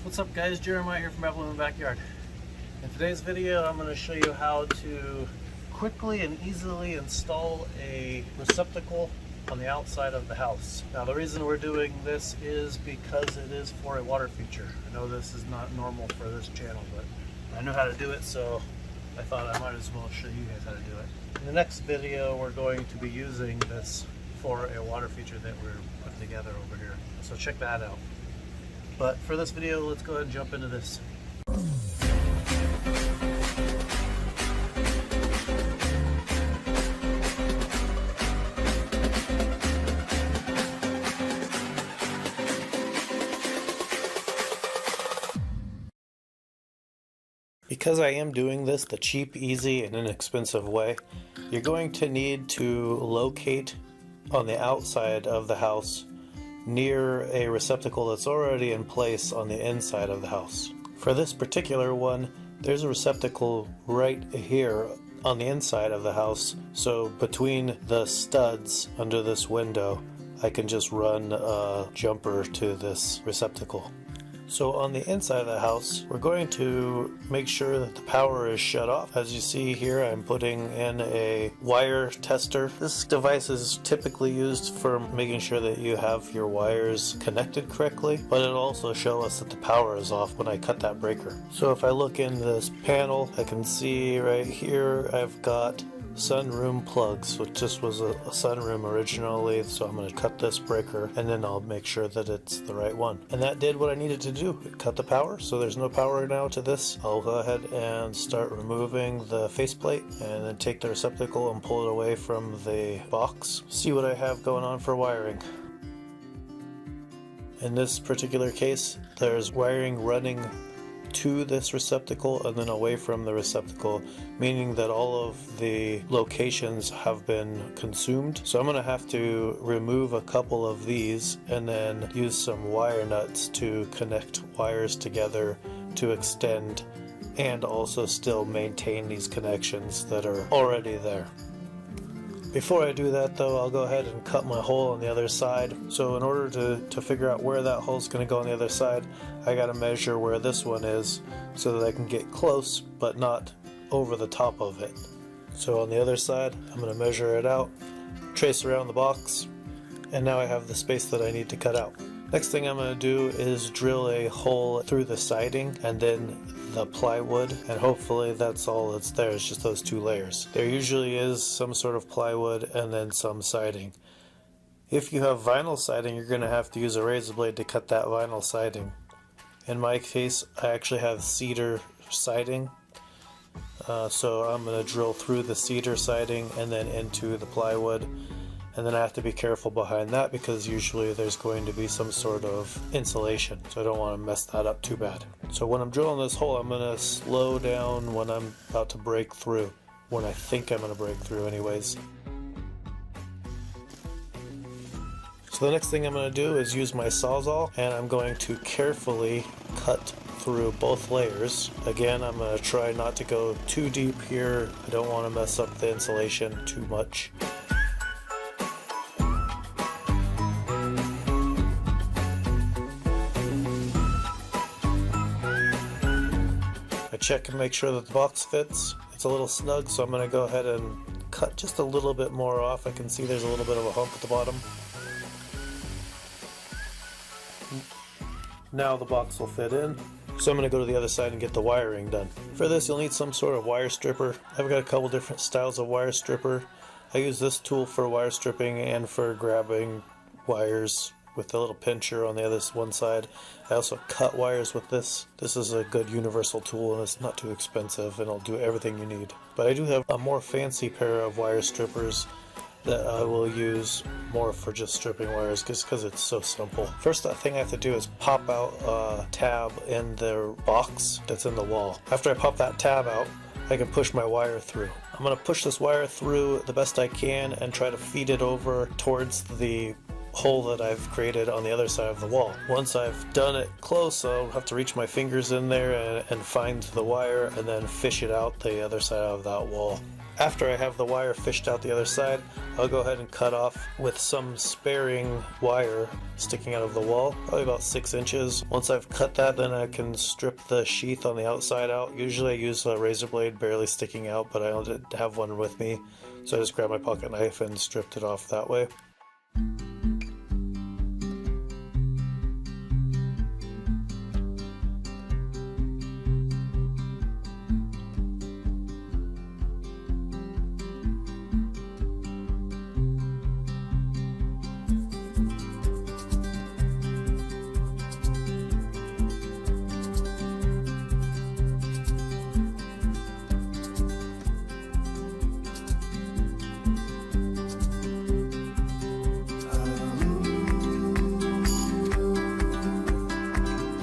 What's up guys, Jeremiah here from Babbling in the Backyard. In today's video I'm going to show you how to quickly and easily install a receptacle on the outside of the house. Now the reason we're doing this is because it is for a water feature. I know this is not normal for this channel, but I know how to do it, so I thought I might as well show you guys how to do it. In the next video we're going to be using this for a water feature that we're putting together over here, so check that out. But for this video, let's go ahead and jump into this. Because I am doing this the cheap, easy, and inexpensive way, you're going to need to locate on the outside of the house near a receptacle that's already in place on the inside of the house. For this particular one, there's a receptacle right here on the inside of the house, so between the studs under this window I can just run a jumper to this receptacle. So on the inside of the house, we're going to make sure that the power is shut off. As you see here, I'm putting in a wire tester. This device is typically used for making sure that you have your wires connected correctly, but it'll also show us that the power is off when I cut that breaker. So if I look in this panel, I can see right here I've got sunroom plugs, which just was a sunroom originally, so I'm going to cut this breaker and then I'll make sure that it's the right one. And that did what I needed to do. It cut the power, so there's no power now to this. I'll go ahead and start removing the faceplate and then take the receptacle and pull it away from the box. See what I have going on for wiring. In this particular case, there's wiring running to this receptacle and then away from the receptacle, meaning that all of the locations have been consumed. So I'm going to have to remove a couple of these and then use some wire nuts to connect wires together to extend and also still maintain these connections that are already there. Before I do that though, I'll go ahead and cut my hole on the other side. So in order to figure out where that hole is going to go on the other side, I got to measure where this one is so that I can get close but not over the top of it. So on the other side, I'm going to measure it out, trace around the box, and now I have the space that I need to cut out. Next thing I'm going to do is drill a hole through the siding and then the plywood, and hopefully that's all that's there, it's just those two layers. There usually is some sort of plywood and then some siding. If you have vinyl siding, you're going to have to use a razor blade to cut that vinyl siding. In my case, I actually have cedar siding, so I'm going to drill through the cedar siding and then into the plywood. And then I have to be careful behind that because usually there's going to be some sort of insulation, so I don't want to mess that up too bad. So when I'm drilling this hole, I'm going to slow down when I'm about to break through, when I think I'm going to break through anyways. So the next thing I'm going to do is use my Sawzall, and I'm going to carefully cut through both layers. Again, I'm going to try not to go too deep here. I don't want to mess up the insulation too much. Check and make sure that the box fits. It's a little snug, so I'm going to go ahead and cut just a little bit more off. I can see there's a little bit of a hump at the bottom. Now the box will fit in. So I'm going to go to the other side and get the wiring done. For this you'll need some sort of wire stripper. I've got a couple different styles of wire stripper. I use this tool for wire stripping and for grabbing wires with the little pincher on the other one side. I also cut wires with this. This is a good universal tool and it's not too expensive and it'll do everything you need. But I do have a more fancy pair of wire strippers that I will use more for just stripping wires just because it's so simple. First thing I have to do is pop out a tab in the box that's in the wall. After I pop that tab out, I can push my wire through. I'm going to push this wire through the best I can and try to feed it over towards the hole that I've created on the other side of the wall. Once I've done it close, I'll have to reach my fingers in there and find the wire and then fish it out the other side of that wall. After I have the wire fished out the other side, I'll go ahead and cut off with some sparing wire sticking out of the wall, probably about 6 inches. Once I've cut that, then I can strip the sheath on the outside out. Usually I use a razor blade barely sticking out, but I don't have one with me, so I just grabbed my pocket knife and stripped it off that way.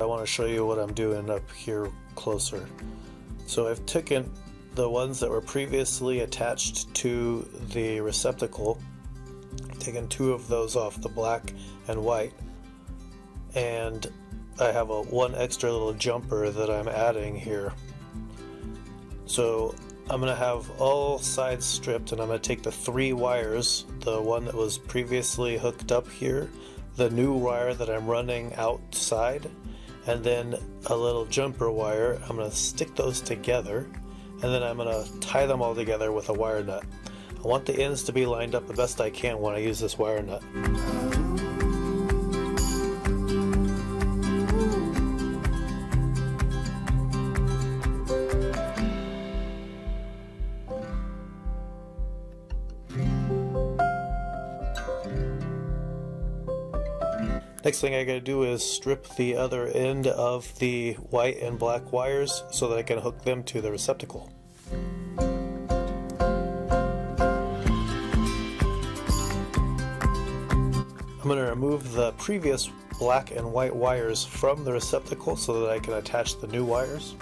I want to show you what I'm doing up here closer. So I've taken the ones that were previously attached to the receptacle, taken 2 of those off, the black and white, and I have one extra little jumper that I'm adding here. So I'm going to have all sides stripped, and I'm going to take the 3 wires, the one that was previously hooked up here, the new wire that I'm running outside, and then a little jumper wire. I'm going to stick those together, and then I'm going to tie them all together with a wire nut. I want the ends to be lined up the best I can when I use this wire nut. Next thing I gotta do is strip the other end of the white and black wires so that I can hook them to the receptacle. I'm going to remove the previous black and white wires from the receptacle so that I can attach the new wires.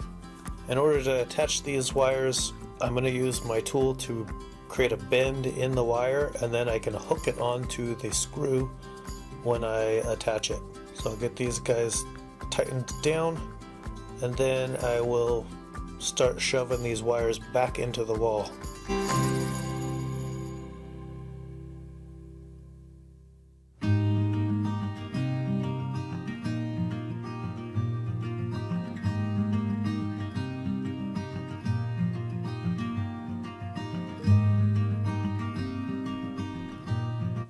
In order to attach these wires, I'm going to use my tool to create a bend in the wire, and then I can hook it onto the screw when I attach it. So I'll get these guys tightened down, and then I will start shoving these wires back into the wall.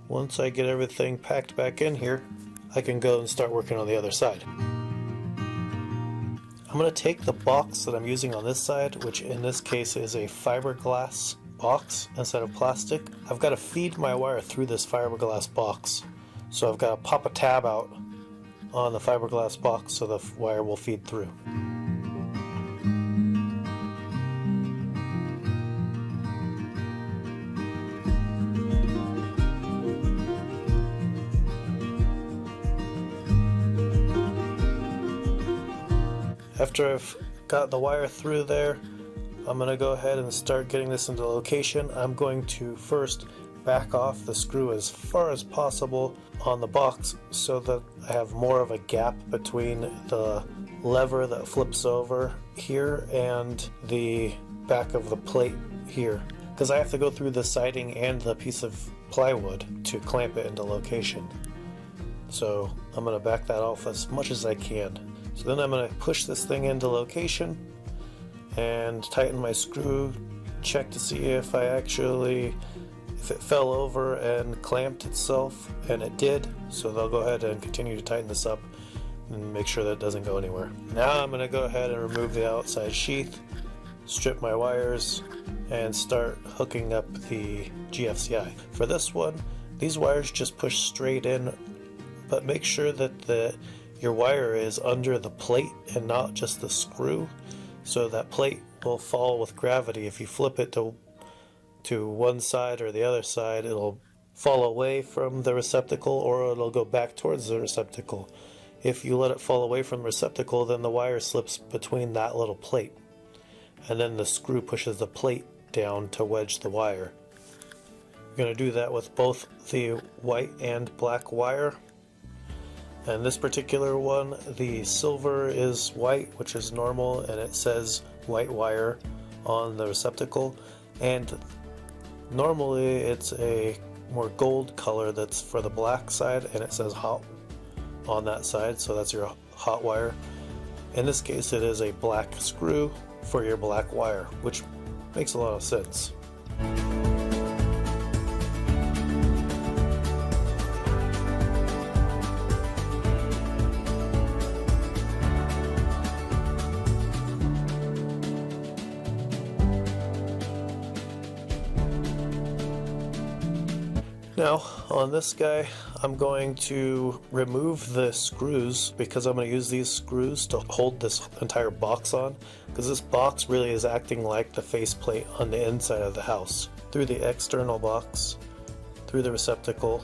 Once I get everything packed back in here, I can go and start working on the other side. I'm going to take the box that I'm using on this side, which in this case is a fiberglass box instead of plastic. I've got to feed my wire through this fiberglass box. So I've got to pop a tab out on the fiberglass box so the wire will feed through. After I've got the wire through there, I'm going to go ahead and start getting this into location. I'm going to first back off the screw as far as possible on the box so that I have more of a gap between the lever that flips over here and the back of the plate here, because I have to go through the siding and the piece of plywood to clamp it into location. So I'm going to back that off as much as I can. So then I'm going to push this thing into location and tighten my screw, check to see if it fell over and clamped itself, and it did. So they'll go ahead and continue to tighten this up and make sure that it doesn't go anywhere. Now I'm going to go ahead and remove the outside sheath, strip my wires, and start hooking up the GFCI. For this one, these wires just push straight in, but make sure that your wire is under the plate and not just the screw, so that plate will fall with gravity. If you flip it to one side or the other side, it'll fall away from the receptacle or it'll go back towards the receptacle. If you let it fall away from the receptacle, then the wire slips between that little plate, and then the screw pushes the plate down to wedge the wire. going to do that with both the white and black wire. And this particular one, the silver is white, which is normal, and it says white wire on the receptacle. And normally it's a more gold color that's for the black side, and it says hot on that side, so that's your hot wire. In this case, it is a black screw for your black wire, which makes a lot of sense. Now, on this guy, I'm going to remove the screws because I'm going to use these screws to hold this entire box on, because this box really is acting like the faceplate on the inside of the house. Through the external box, through the receptacle,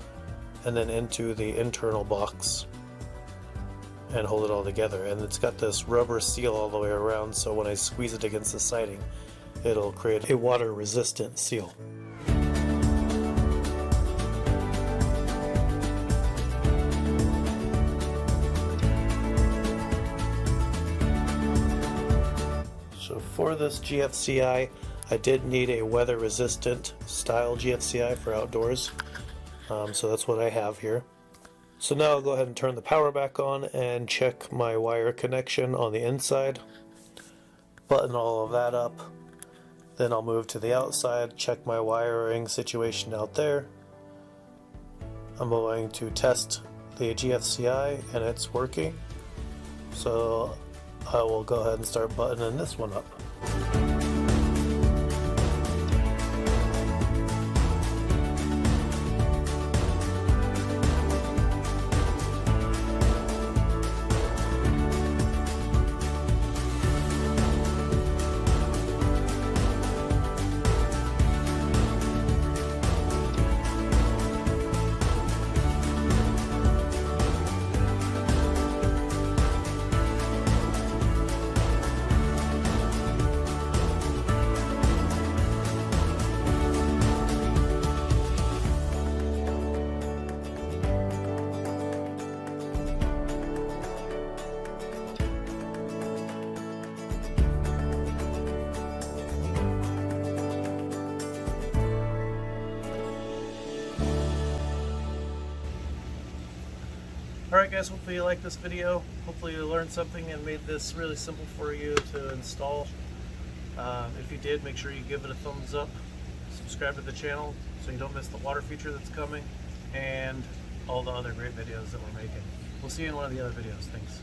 and then into the internal box, and hold it all together. And it's got this rubber seal all the way around, so when I squeeze it against the siding, it'll create a water resistant seal. So for this GFCI, I did need a weather resistant style GFCI for outdoors, so that's what I have here. So now I'll go ahead and turn the power back on and check my wire connection on the inside, button all of that up, then I'll move to the outside, check my wiring situation out there. I'm going to test the GFCI and it's working, so I will go ahead and start buttoning this one up. Alright guys, hopefully you liked this video. Hopefully you learned something and made this really simple for you to install. If you did, make sure you give it a thumbs up. Subscribe to the channel so you don't miss the water feature that's coming and all the other great videos that we're making. We'll see you in one of the other videos. Thanks.